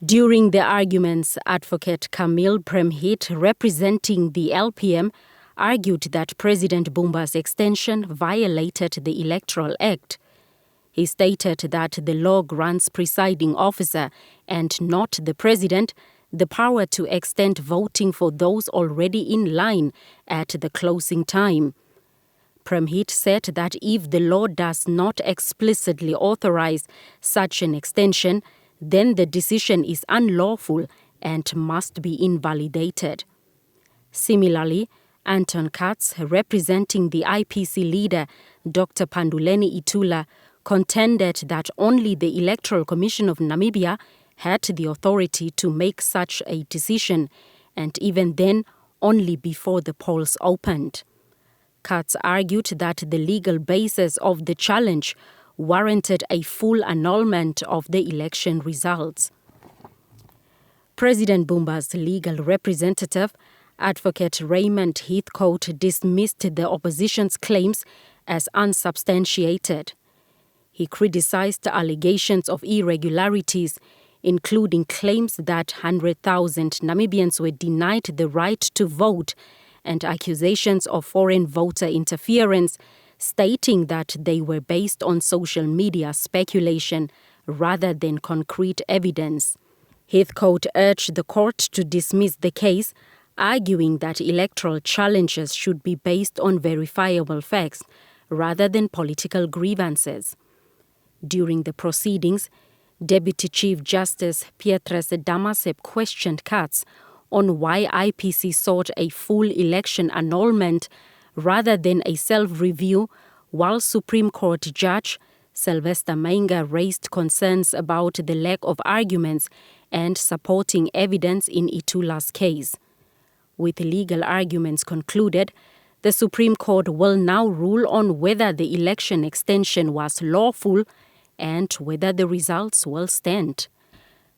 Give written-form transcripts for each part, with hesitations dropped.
During the arguments, Advocate Camille Premhit, representing the LPM, argued that President Mbumba's extension violated the Electoral Act. He stated that the law grants presiding officer, and not the president, the power to extend voting for those already in line at the closing time. Premhit said that if the law does not explicitly authorize such an extension, then the decision is unlawful and must be invalidated. Similarly, Anton Katz, representing the IPC leader, Dr. Panduleni Itula, contended that only the Electoral Commission of Namibia had the authority to make such a decision, and even then, only before the polls opened. Katz argued that the legal basis of the challenge warranted a full annulment of the election results. President Mbumba's legal representative, Advocate Raymond Heathcote, dismissed the opposition's claims as unsubstantiated. He criticized allegations of irregularities, including claims that 100,000 Namibians were denied the right to vote and accusations of foreign voter interference, stating that they were based on social media speculation rather than concrete evidence. Heathcote urged the court to dismiss the case, arguing that electoral challenges should be based on verifiable facts rather than political grievances. During the proceedings, Deputy Chief Justice Pietres Damasep questioned Katz on why IPC sought a full election annulment rather than a self-review, while Supreme Court Judge Sylvester Mainga raised concerns about the lack of arguments and supporting evidence in Itula's case. With legal arguments concluded, the Supreme Court will now rule on whether the election extension was lawful and whether the results will stand.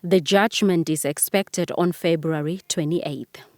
The judgment is expected on February 28th.